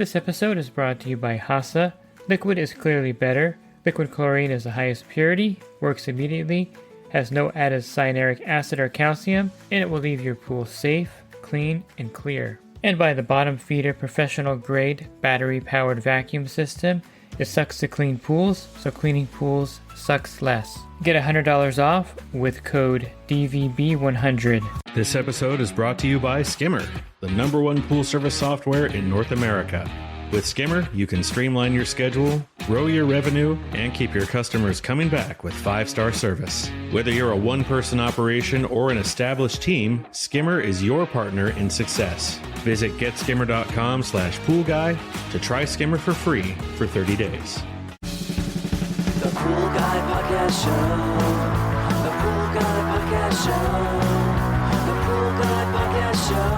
This episode is brought to you by HASA. Liquid is clearly better. Liquid chlorine is the highest purity, works immediately, has no added cyanuric acid or calcium, and it will leave your pool safe, clean, and clear. And by the Bottom Feeder professional grade battery powered vacuum system. It sucks to clean pools, so cleaning pools sucks less. Get $100 off with code DVB100. This episode is brought to you by Skimmer, the #1 pool service software in North America. With Skimmer, you can streamline your schedule, grow your revenue, and keep your customers coming back with 5-star service. Whether you're a one-person operation or an established team, Skimmer is your partner in success. Visit getskimmer.com/poolguy to try Skimmer for free for 30 days. The Pool Guy Podcast Show. The Pool Guy Podcast Show. The Pool Guy Podcast Show.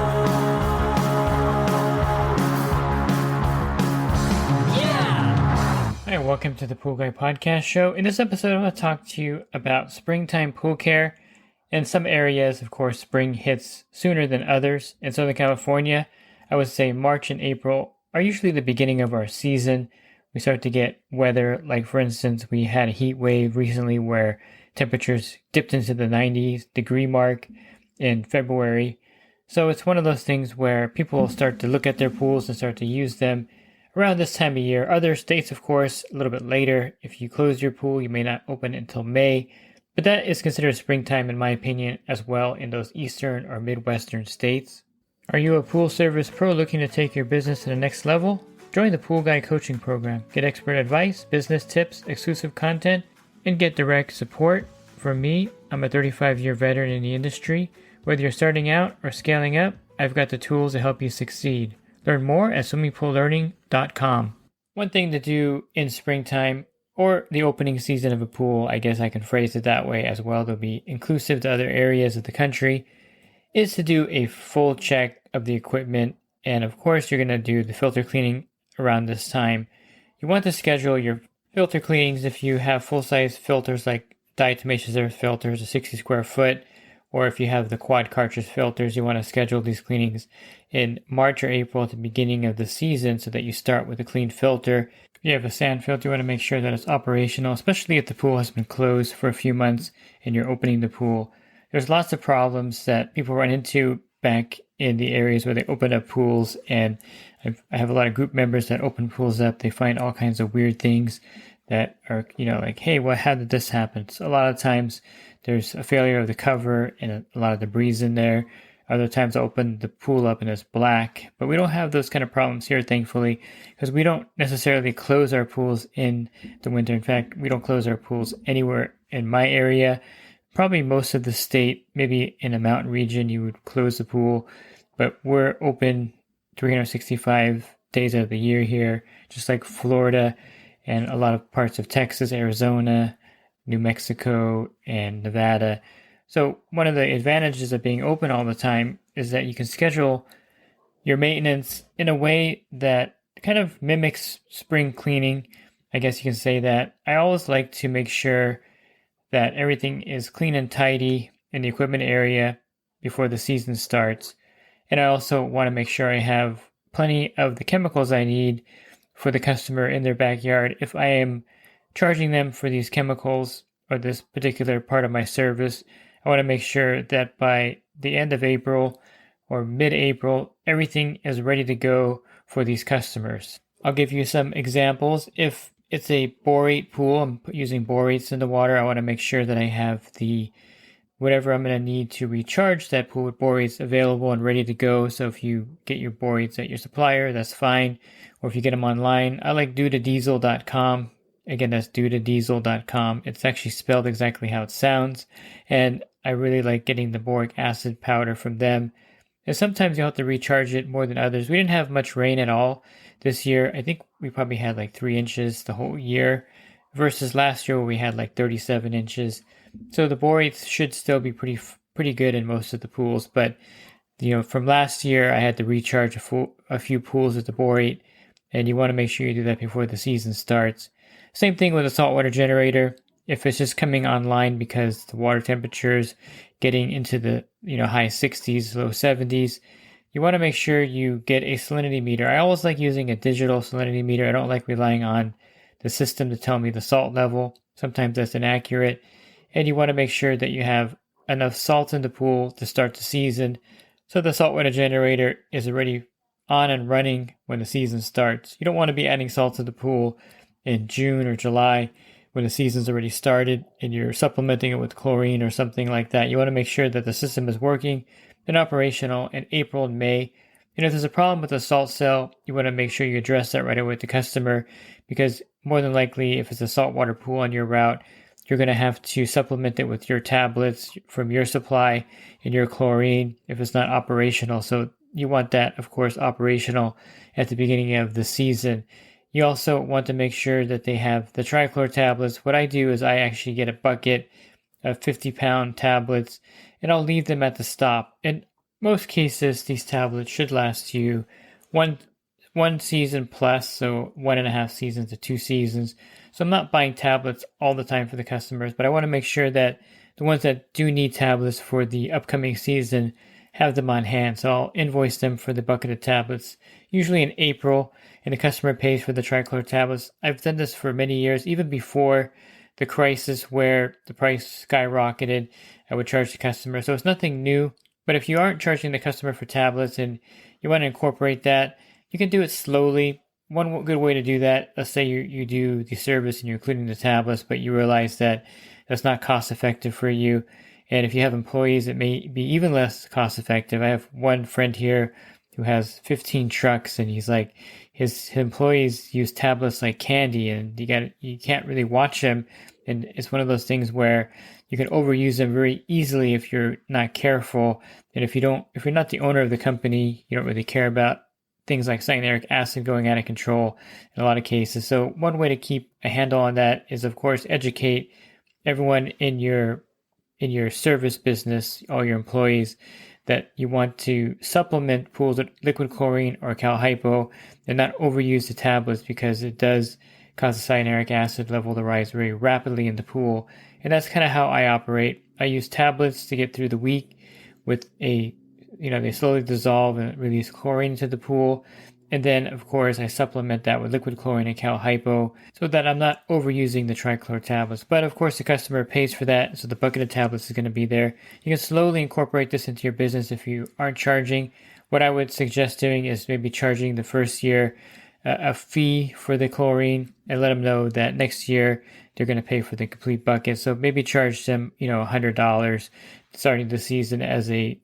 Hi, welcome to the Pool Guy Podcast Show. In this episode, I want to talk to you about springtime pool care. In some areas, of course, spring hits sooner than others. In Southern California, I would say March and April are usually the beginning of our season. We start to get weather, like for instance, we had a heat wave recently where temperatures dipped into the 90s degree mark in February. So it's one of those things where people start to look at their pools and start to use them around this time of year. Other states, of course, a little bit later. If you close your pool, you may not open it until May. But that is considered springtime, in my opinion, as well in those eastern or midwestern states. Are you a pool service pro looking to take your business to the next level? Join the Pool Guy Coaching Program. Get expert advice, business tips, exclusive content, and get direct support. From me, I'm a 35-year veteran in the industry. Whether you're starting out or scaling up, I've got the tools to help you succeed. Learn more at swimmingpoollearning.com. One thing to do in springtime, or the opening season of a pool, I guess I can phrase it that way as well, to be inclusive to other areas of the country, is to do a full check of the equipment. And of course, you're going to do the filter cleaning around this time. You want to schedule your filter cleanings if you have full-size filters like diatomaceous earth filters, a 60 square foot, or if you have the quad cartridge filters, you want to schedule these cleanings in March or April at the beginning of the season so that you start with a clean filter. If you have a sand filter, you want to make sure that it's operational, especially if the pool has been closed for a few months and you're opening the pool. There's lots of problems that people run into back in the areas where they open up pools, and I have a lot of group members that open pools up. They find all kinds of weird things that are, like, hey, how did this happen? So a lot of times there's a failure of the cover and a lot of debris in there. Other times I open the pool up and it's black, but we don't have those kind of problems here, thankfully, because we don't necessarily close our pools in the winter. In fact, we don't close our pools anywhere in my area. Probably most of the state, maybe in a mountain region, you would close the pool, but we're open 365 days out of the year here, just like Florida and a lot of parts of Texas, Arizona, New Mexico, and Nevada. So one of the advantages of being open all the time is that you can schedule your maintenance in a way that kind of mimics spring cleaning. I guess you can say that. I always like to make sure that everything is clean and tidy in the equipment area before the season starts. And I also want to make sure I have plenty of the chemicals I need for the customer in their backyard. If I am charging them for these chemicals or this particular part of my service, I want to make sure that by the end of April or mid-April, everything is ready to go for these customers. I'll give you some examples. If it's a borate pool, I'm using borates in the water, I want to make sure that I have whatever I'm going to need to recharge that pool with borates available and ready to go. So if you get your borates at your supplier, that's fine. Or if you get them online, I like due2diesel.com. Again, that's due2diesel.com. It's actually spelled exactly how it sounds. And I really like getting the boric acid powder from them. And sometimes you'll have to recharge it more than others. We didn't have much rain at all this year. I think we probably had like 3 inches the whole year versus last year where we had like 37 inches. So the borates should still be pretty good in most of the pools. But, from last year, I had to recharge a few pools with the borate. And you want to make sure you do that before the season starts. Same thing with a saltwater generator. If it's just coming online because the water temperature's getting into the high 60s, low 70s, you want to make sure you get a salinity meter. I always like using a digital salinity meter. I don't like relying on the system to tell me the salt level. Sometimes that's inaccurate. And you want to make sure that you have enough salt in the pool to start the season, so the saltwater generator is already on and running when the season starts. You don't want to be adding salt to the pool in June or July when the season's already started and you're supplementing it with chlorine or something like that. You want to make sure that the system is working and operational in April and May. And if there's a problem with the salt cell, you want to make sure you address that right away with the customer, because more than likely, if it's a saltwater pool on your route, you're going to have to supplement it with your tablets from your supply and your chlorine if it's not operational. So you want that, of course, operational at the beginning of the season. You also want to make sure that they have the trichlor tablets. What I do is I actually get a bucket of 50-pound tablets, and I'll leave them at the stop. In most cases, these tablets should last you one season plus, so 1.5 seasons to 2 seasons. So I'm not buying tablets all the time for the customers, but I want to make sure that the ones that do need tablets for the upcoming season have them on hand. So I'll invoice them for the bucket of tablets, usually in April, and the customer pays for the trichlor tablets. I've done this for many years, even before the crisis where the price skyrocketed. I would charge the customer. So it's nothing new, but if you aren't charging the customer for tablets and you want to incorporate that, you can do it slowly. One good way to do that, let's say you do the service and you're including the tablets, but you realize that that's not cost effective for you. And if you have employees, it may be even less cost effective. I have one friend here who has 15 trucks, and he's like, his employees use tablets like candy, and you can't really watch them. And it's one of those things where you can overuse them very easily if you're not careful. And if you're not the owner of the company, you don't really care about things like cyanuric acid going out of control in a lot of cases. So one way to keep a handle on that is, of course, educate everyone in your service business, all your employees, that you want to supplement pools with liquid chlorine or cal hypo and not overuse the tablets, because it does cause the cyanuric acid level to rise very rapidly in the pool. And that's kind of how I operate. I use tablets to get through the week with they slowly dissolve and release chlorine into the pool. And then, of course, I supplement that with liquid chlorine and cal hypo so that I'm not overusing the trichlor tablets. But, of course, the customer pays for that, so the bucket of tablets is going to be there. You can slowly incorporate this into your business if you aren't charging. What I would suggest doing is maybe charging the first year a fee for the chlorine, and let them know that next year they're going to pay for the complete bucket. So maybe charge them, $100 starting the season as a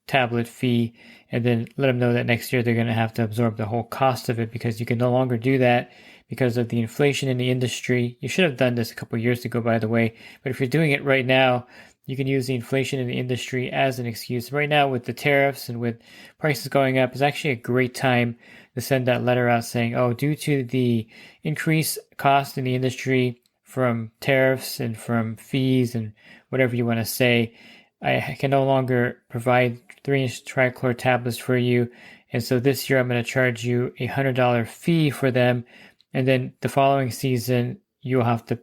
tablet fee, and then let them know that next year they're going to have to absorb the whole cost of it, because you can no longer do that because of the inflation in the industry. You should have done this a couple of years ago, by the way, but if you're doing it right now, you can use the inflation in the industry as an excuse. Right now, with the tariffs and with prices going up, it's actually a great time to send that letter out saying, due to the increased cost in the industry from tariffs and from fees and whatever you want to say, I can no longer provide 3-inch trichlor tablets for you. And so this year I'm going to charge you a $100 fee for them. And then the following season, you'll have to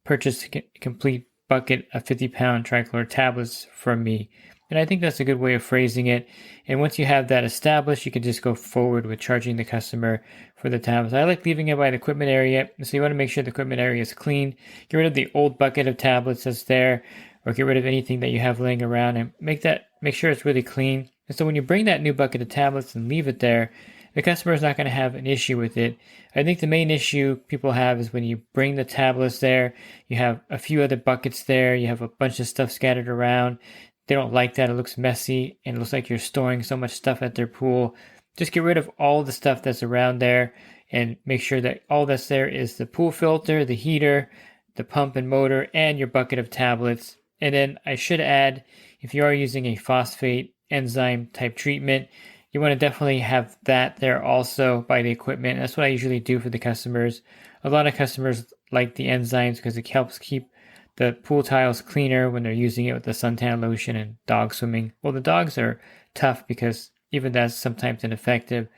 purchase a complete bucket of 50-pound trichlor tablets from me. And I think that's a good way of phrasing it. And once you have that established, you can just go forward with charging the customer for the tablets. I like leaving it by the equipment area. So you want to make sure the equipment area is clean. Get rid of the old bucket of tablets that's there, or get rid of anything that you have laying around, and make sure it's really clean. And so when you bring that new bucket of tablets and leave it there, the customer is not going to have an issue with it. I think the main issue people have is when you bring the tablets there, you have a few other buckets there, you have a bunch of stuff scattered around. They don't like that. It looks messy, and it looks like you're storing so much stuff at their pool. Just get rid of all the stuff that's around there, and make sure that all that's there is the pool filter, the heater, the pump and motor, and your bucket of tablets. And then I should add, if you are using a phosphate enzyme type treatment, you want to definitely have that there also by the equipment. That's what I usually do for the customers. A lot of customers like the enzymes because it helps keep the pool tiles cleaner when they're using it with the suntan lotion and dog swimming. Well, the dogs are tough because even that's sometimes ineffective.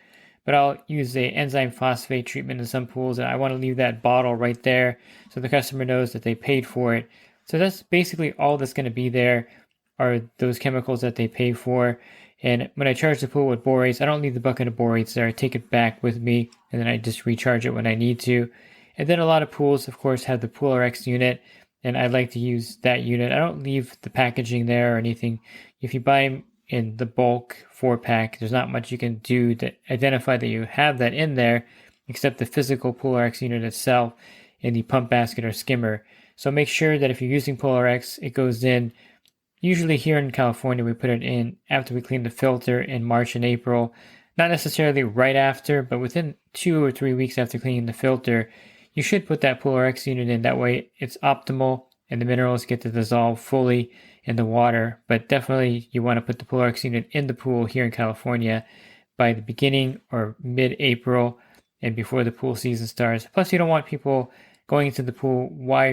But I'll use the enzyme phosphate treatment in some pools, and I want to leave that bottle right there so the customer knows that they paid for it. So that's basically all that's going to be there are those chemicals that they pay for. And when I charge the pool with borates, I don't leave the bucket of borates there. I take it back with me, and then I just recharge it when I need to. And then a lot of pools, of course, have the PoolRx unit, and I like to use that unit. I don't leave the packaging there or anything. If you buy them in the bulk 4-pack, there's not much you can do to identify that you have that in there, except the physical PoolRx unit itself in the pump basket or skimmer. So make sure that if you're using PoolRx, it goes in. Usually here in California, we put it in after we clean the filter in March and April. Not necessarily right after, but within 2 or 3 weeks after cleaning the filter, you should put that PoolRx unit in. That way it's optimal and the minerals get to dissolve fully in the water. But definitely you want to put the PoolRx unit in the pool here in California by the beginning or mid-April and before the pool season starts. Plus, you don't want people going into the pool while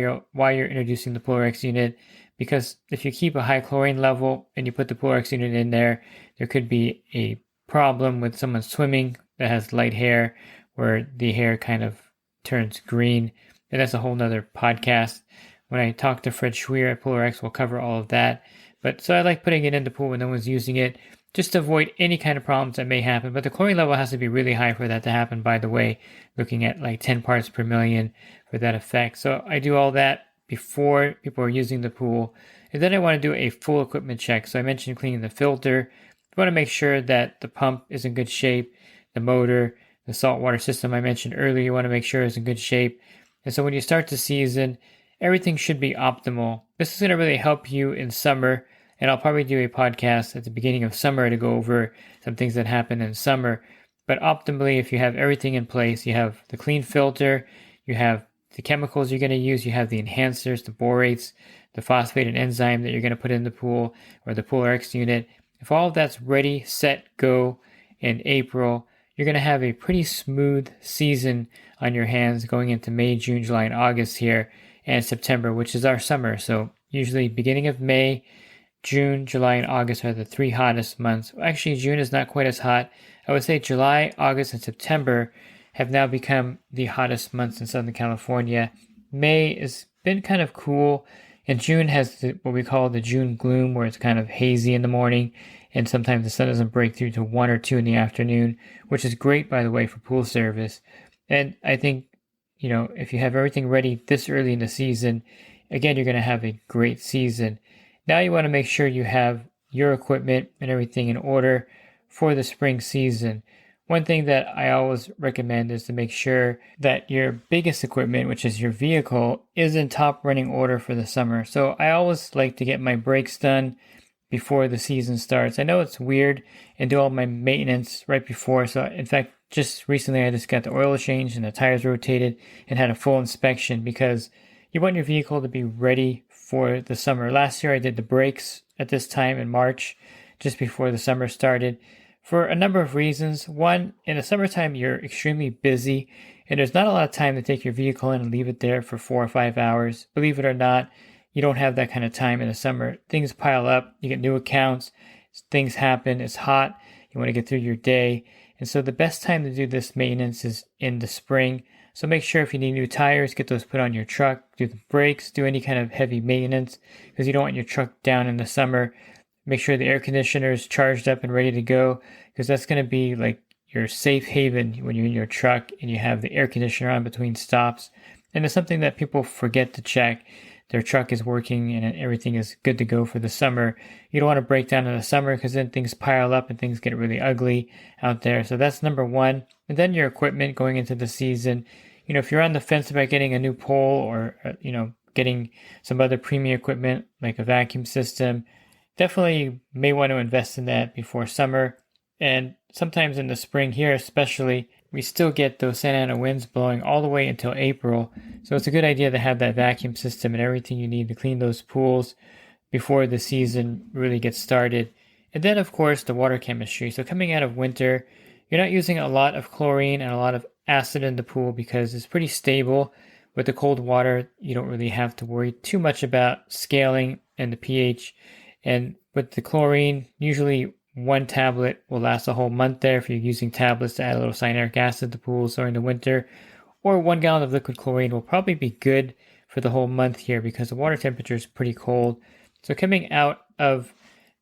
you're introducing the PoolRx unit, because if you keep a high chlorine level and you put the PoolRx unit in there, there could be a problem with someone swimming that has light hair where the hair kind of turns green. And that's a whole nother podcast. When I talk to Fred Schweer at PoolRx, we'll cover all of that. But so I like putting it in the pool when no one's using it, just to avoid any kind of problems that may happen. But the chlorine level has to be really high for that to happen, by the way, looking at like 10 parts per million for that effect. So I do all that before people are using the pool. And then I want to do a full equipment check. So I mentioned cleaning the filter. You want to make sure that the pump is in good shape, the motor, the saltwater system I mentioned earlier, you want to make sure is in good shape. And so when you start the season, everything should be optimal. This is going to really help you in summer. And I'll probably do a podcast at the beginning of summer to go over some things that happen in summer. But optimally, if you have everything in place, you have the clean filter, you have the chemicals you're going to use, you have the enhancers, the borates, the phosphate and enzyme that you're going to put in the pool or the PoolRx unit. If all of that's ready, set, go in April, you're going to have a pretty smooth season on your hands going into May, June, July, and August here, and September, which is our summer. So usually beginning of May, June, July, and August are the 3 hottest months. Actually, June is not quite as hot. I would say July, August, and September have now become the hottest months in Southern California. May has been kind of cool, and June has what we call the June gloom, where it's kind of hazy in the morning, and sometimes the sun doesn't break through to 1 or 2 in the afternoon, which is great, by the way, for pool service. And I think, if you have everything ready this early in the season, again, you're going to have a great season. Now you want to make sure you have your equipment and everything in order for the spring season. One thing that I always recommend is to make sure that your biggest equipment, which is your vehicle, is in top running order for the summer. So I always like to get my brakes done before the season starts. I know it's weird and do all my maintenance right before. So in fact, just recently I just got the oil changed and the tires rotated and had a full inspection, because you want your vehicle to be ready for the summer. Last year I did the brakes at this time in March, just before the summer started, for a number of reasons. One, in the summertime, you're extremely busy and there's not a lot of time to take your vehicle in and leave it there for 4 or 5 hours. Believe it or not, you don't have that kind of time in the summer. Things pile up, you get new accounts, things happen, it's hot, you want to get through your day. And so the best time to do this maintenance is in the spring. So make sure if you need new tires, get those put on your truck, do the brakes, do any kind of heavy maintenance, because you don't want your truck down in the summer. Make sure the air conditioner is charged up and ready to go, because that's going to be like your safe haven when you're in your truck and you have the air conditioner on between stops. And it's something that people forget to check. Their truck is working and everything is good to go for the summer. You don't want to break down in the summer, because then things pile up and things get really ugly out there. So that's number one. And then your equipment going into the season. If you're on the fence about getting a new pole or, getting some other premium equipment like a vacuum system, definitely you may want to invest in that before summer. And sometimes in the spring here especially, we still get those Santa Ana winds blowing all the way until April. So it's a good idea to have that vacuum system and everything you need to clean those pools before the season really gets started. And then, of course, the water chemistry. So coming out of winter, you're not using a lot of chlorine and a lot of acid in the pool, because it's pretty stable. With the cold water, you don't really have to worry too much about scaling and the pH. And with the chlorine, usually one tablet will last a whole month there if you're using tablets to add a little cyanuric acid to pools during the winter. Or 1 gallon of liquid chlorine will probably be good for the whole month here, because the water temperature is pretty cold. So coming out of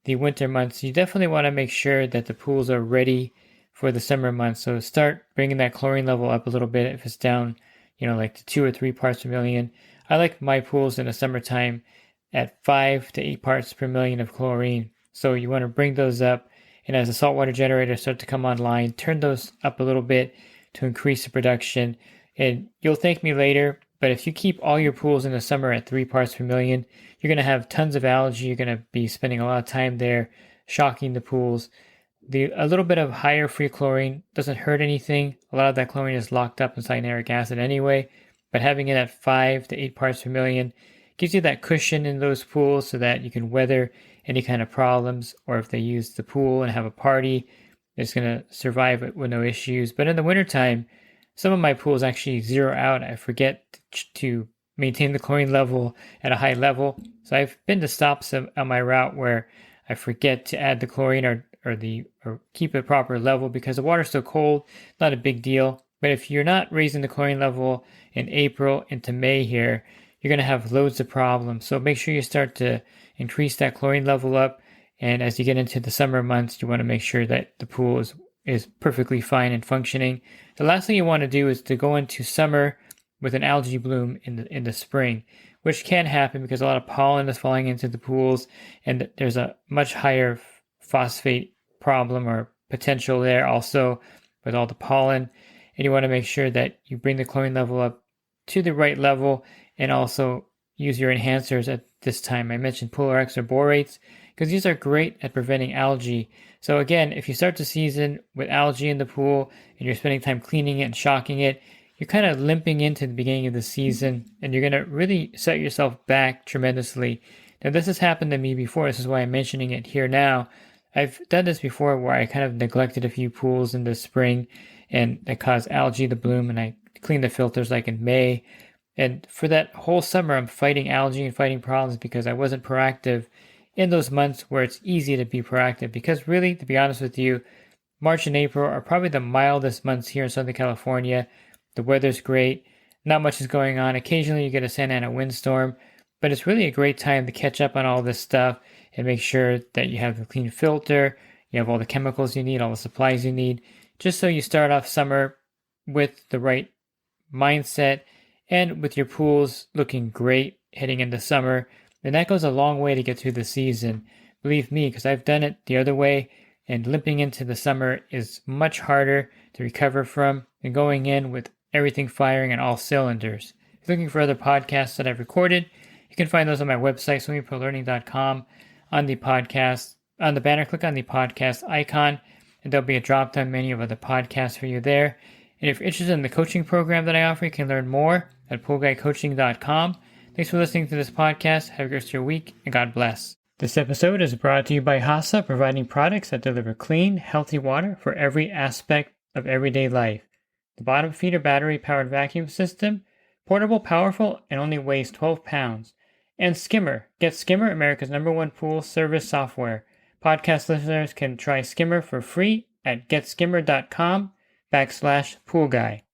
the winter months, you definitely want to make sure that the pools are ready for the summer months. So start bringing that chlorine level up a little bit if it's down, like to 2 or 3 parts per million. I like my pools in the summertime at 5 to 8 parts per million of chlorine. So you want to bring those up, and as the saltwater generators start to come online, turn those up a little bit to increase the production. And you'll thank me later, but if you keep all your pools in the summer at 3 parts per million, you're going to have tons of algae. You're going to be spending a lot of time there shocking the pools. A little bit of higher free chlorine doesn't hurt anything. A lot of that chlorine is locked up in cyanuric acid anyway, but having it at 5 to 8 parts per million gives you that cushion in those pools so that you can weather any kind of problems, or if they use the pool and have a party, it's going to survive it with no issues. But in the wintertime, some of my pools actually zero out. I forget to maintain the chlorine level at a high level. So I've been to stops on my route where I forget to add the chlorine or keep a proper level because the water's so cold, not a big deal. But if you're not raising the chlorine level in April into May here, you're going to have loads of problems. So make sure you start to increase that chlorine level up. And as you get into the summer months, you want to make sure that the pool is perfectly fine and functioning. The last thing you want to do is to go into summer with an algae bloom in the spring, which can happen because a lot of pollen is falling into the pools, and there's a much higher phosphate problem or potential there also with all the pollen. And you want to make sure that you bring the chlorine level up to the right level, and also use your enhancers at this time. I mentioned Polar X or borates because these are great at preventing algae. So again, if you start the season with algae in the pool and you're spending time cleaning it and shocking it, you're kind of limping into the beginning of the season, and you're going to really set yourself back tremendously. Now, this has happened to me before. This is why I'm mentioning it here now. I've done this before where I kind of neglected a few pools in the spring, and it caused algae to bloom, and I cleaned the filters like in May. And for that whole summer, I'm fighting algae and fighting problems because I wasn't proactive in those months where it's easy to be proactive. Because really, to be honest with you, March and April are probably the mildest months here in Southern California. The weather's great. Not much is going on. Occasionally you get a Santa Ana windstorm, but it's really a great time to catch up on all this stuff and make sure that you have the clean filter, you have all the chemicals you need, all the supplies you need, just so you start off summer with the right mindset and with your pools looking great heading into summer. And that goes a long way to get through the season. Believe me, because I've done it the other way, and limping into the summer is much harder to recover from than going in with everything firing on all cylinders. If you're looking for other podcasts that I've recorded, you can find those on my website, swimmingpoollearning.com. On the banner, click on the podcast icon, and there'll be a drop-down menu of other podcasts for you there. And if you're interested in the coaching program that I offer, you can learn more at poolguycoaching.com. Thanks for listening to this podcast. Have a great rest of your week, and God bless. This episode is brought to you by HASA, providing products that deliver clean, healthy water for every aspect of everyday life. The bottom feeder battery-powered vacuum system, portable, powerful, and only weighs 12 pounds. And Skimmer. Get Skimmer, America's #1 pool service software. Podcast listeners can try Skimmer for free at getskimmer.com/poolguy.